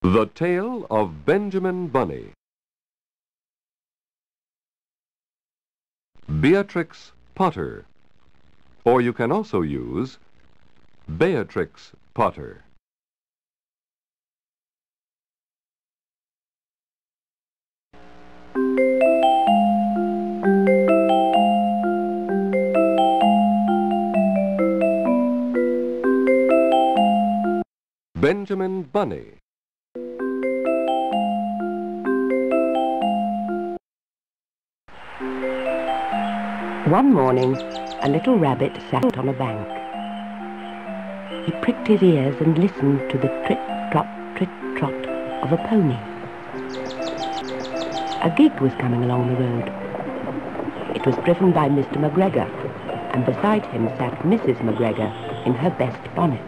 The Tale of Benjamin Bunny. Beatrix Potter, or you can also use Beatrix Potter. Benjamin Bunny. One morning, a little rabbit sat on a bank. He pricked his ears and listened to the trit-trot of a pony. A gig was coming along the road. It was driven by Mr. McGregor, and beside him sat Mrs. McGregor in her best bonnet.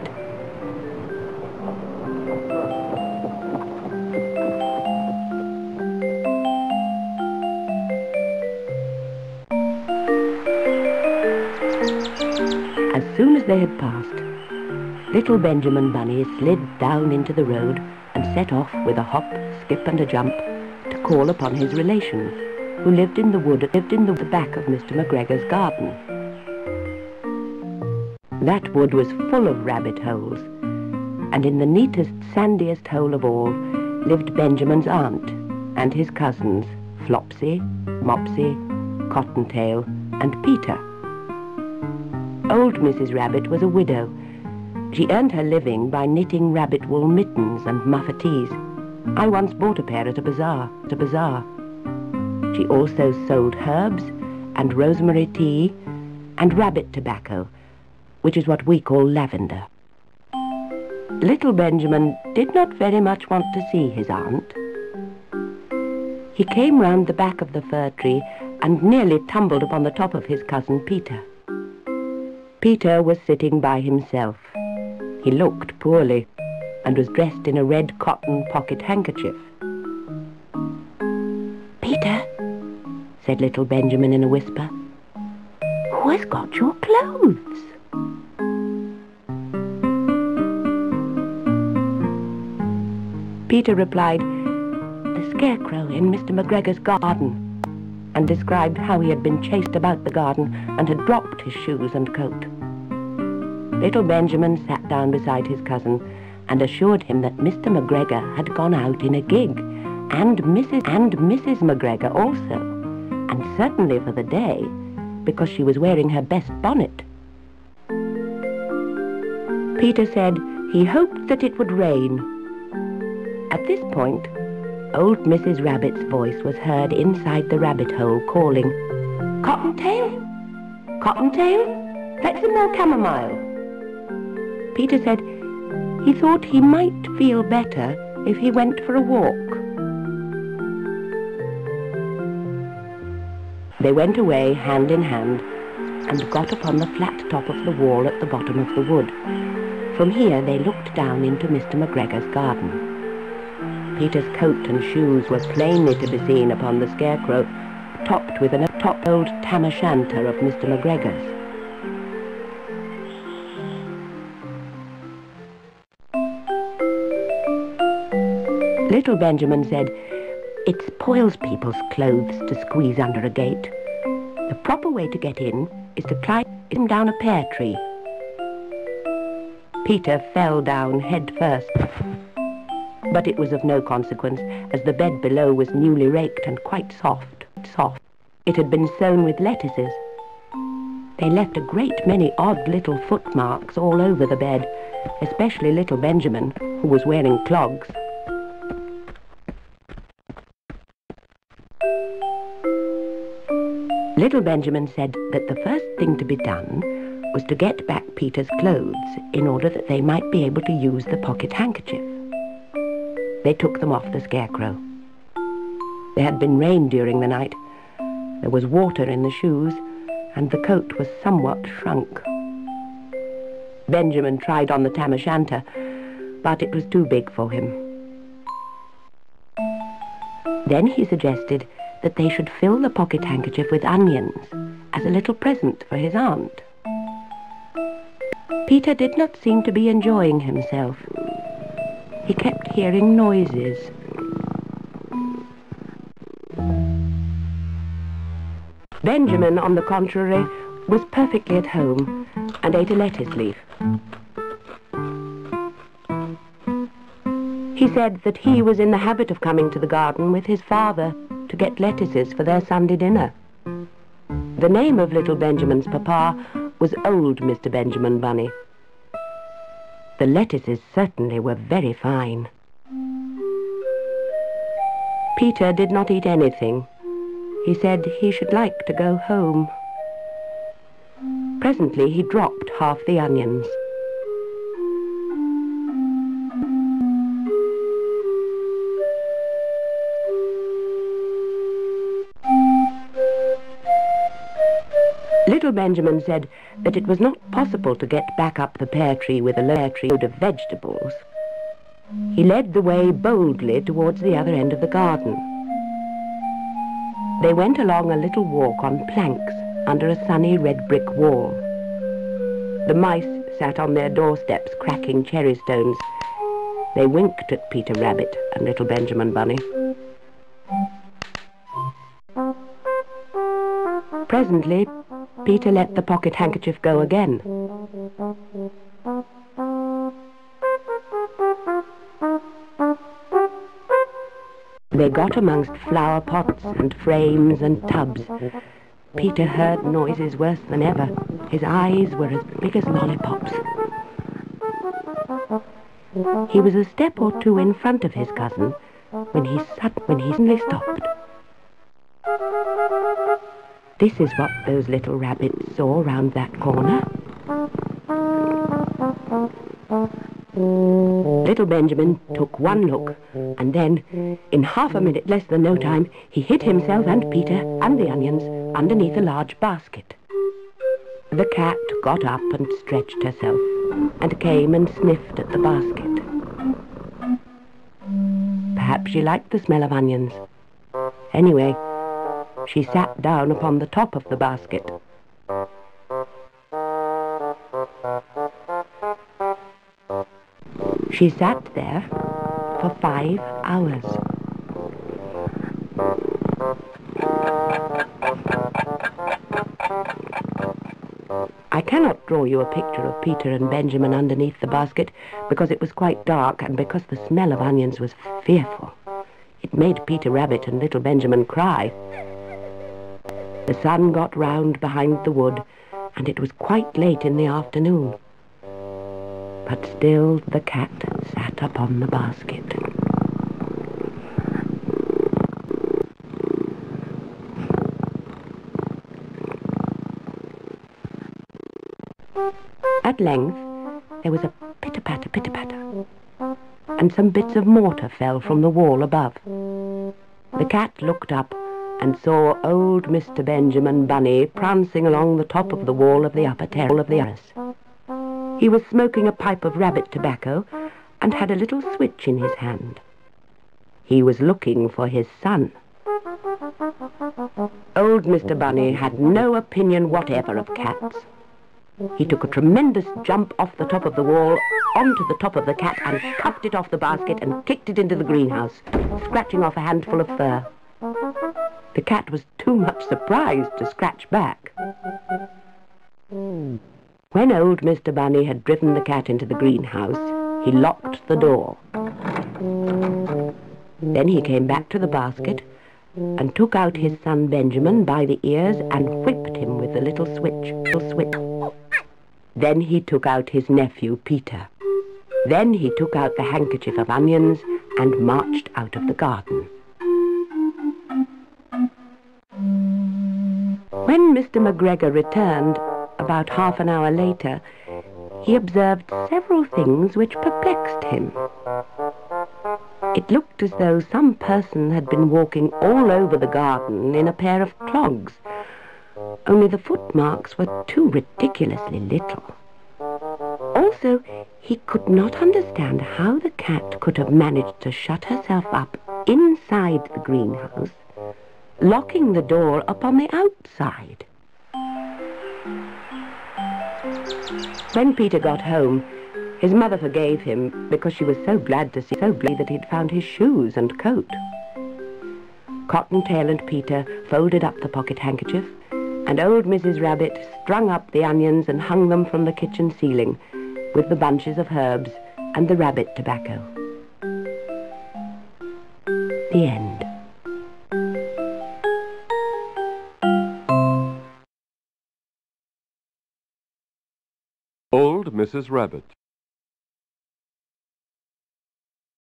As soon as they had passed, little Benjamin Bunny slid down into the road and set off with a hop, skip and a jump to call upon his relations, who lived in the wood at the back of Mr. McGregor's garden. That wood was full of rabbit holes, and in the neatest, sandiest hole of all lived Benjamin's aunt and his cousins, Flopsy, Mopsy, Cottontail and Peter. Old Mrs. Rabbit was a widow. She earned her living by knitting rabbit wool mittens and muffetees. I once bought a pair at a bazaar. She also sold herbs and rosemary tea and rabbit tobacco, which is what we call lavender. Little Benjamin did not very much want to see his aunt. He came round the back of the fir tree and nearly tumbled upon the top of his cousin Peter. Peter was sitting by himself. He looked poorly and was dressed in a red cotton pocket handkerchief. "Peter," said little Benjamin in a whisper, "who has got your clothes?" Peter replied, "The scarecrow in Mr. McGregor's garden," and described how he had been chased about the garden and had dropped his shoes and coat. Little Benjamin sat down beside his cousin and assured him that Mr. McGregor had gone out in a gig, and Mrs. McGregor also, and certainly for the day, because she was wearing her best bonnet. Peter said he hoped that it would rain. At this point, old Mrs. Rabbit's voice was heard inside the rabbit hole calling, "Cottontail? Cottontail? Fetch some more chamomile." Peter said he thought he might feel better if he went for a walk. They went away hand in hand and got upon the flat top of the wall at the bottom of the wood. From here they looked down into Mr. McGregor's garden. Peter's coat and shoes were plainly to be seen upon the scarecrow, topped with an old tam o' shanter of Mr. McGregor's. Little Benjamin said, "It spoils people's clothes to squeeze under a gate. The proper way to get in is to climb down a pear tree." Peter fell down head first, but it was of no consequence, as the bed below was newly raked and quite soft. It had been sown with lettuces. They left a great many odd little footmarks all over the bed, especially little Benjamin, who was wearing clogs. Little Benjamin said that the first thing to be done was to get back Peter's clothes in order that they might be able to use the pocket handkerchief. They took them off the scarecrow. There had been rain during the night. There was water in the shoes, and the coat was somewhat shrunk. Benjamin tried on the tam o' shanter, but it was too big for him. Then he suggested that they should fill the pocket handkerchief with onions as a little present for his aunt. Peter did not seem to be enjoying himself. he kept hearing noises. Benjamin, on the contrary, was perfectly at home and ate a lettuce leaf. He said that he was in the habit of coming to the garden with his father to get lettuces for their Sunday dinner. The name of little Benjamin's papa was old Mr. Benjamin Bunny. The lettuces certainly were very fine. Peter did not eat anything. He said he should like to go home. Presently he dropped half the onions. Little Benjamin said that it was not possible to get back up the pear tree with a load of vegetables. He led the way boldly towards the other end of the garden. They went along a little walk on planks under a sunny red brick wall. The mice sat on their doorsteps cracking cherry stones. They winked at Peter Rabbit and little Benjamin Bunny. Presently, Peter let the pocket handkerchief go again. They got amongst flower pots and frames and tubs. Peter heard noises worse than ever. His eyes were as big as lollipops. He was a step or two in front of his cousin when he suddenly stopped. This is what those little rabbits saw round that corner. Little Benjamin took one look, and then, in half a minute less than no time, he hid himself and Peter and the onions underneath a large basket. The cat got up and stretched herself, and came and sniffed at the basket. Perhaps she liked the smell of onions. Anyway, she sat down upon the top of the basket. She sat there for 5 hours. I cannot draw you a picture of Peter and Benjamin underneath the basket because it was quite dark and because the smell of onions was fearful. It made Peter Rabbit and little Benjamin cry. The sun got round behind the wood, and it was quite late in the afternoon. But still the cat sat upon the basket. At length there was a pitter-patter, pitter-patter, and some bits of mortar fell from the wall above. The cat looked up and saw old Mr. Benjamin Bunny prancing along the top of the wall of the upper terrace. He was smoking a pipe of rabbit tobacco and had a little switch in his hand. He was looking for his son. Old Mr. Bunny had no opinion whatever of cats. He took a tremendous jump off the top of the wall onto the top of the cat and cuffed it off the basket and kicked it into the greenhouse, scratching off a handful of fur. The cat was too much surprised to scratch back. When old Mr. Bunny had driven the cat into the greenhouse, he locked the door. Then he came back to the basket and took out his son Benjamin by the ears and whipped him with the little switch. Then he took out his nephew Peter. Then he took out the handkerchief of onions and marched out of the garden. When Mr. McGregor returned, about half an hour later, he observed several things which perplexed him. It looked as though some person had been walking all over the garden in a pair of clogs, only the footmarks were too ridiculously little. Also, he could not understand how the cat could have managed to shut herself up inside the greenhouse, locking the door upon the outside. When Peter got home, His mother forgave him because she was so glad to see that he'd found his shoes and coat. Cottontail and Peter folded up the pocket handkerchief, and old Mrs. Rabbit strung up the onions and hung them from the kitchen ceiling with the bunches of herbs and the rabbit tobacco. The end. Old Mrs. Rabbit.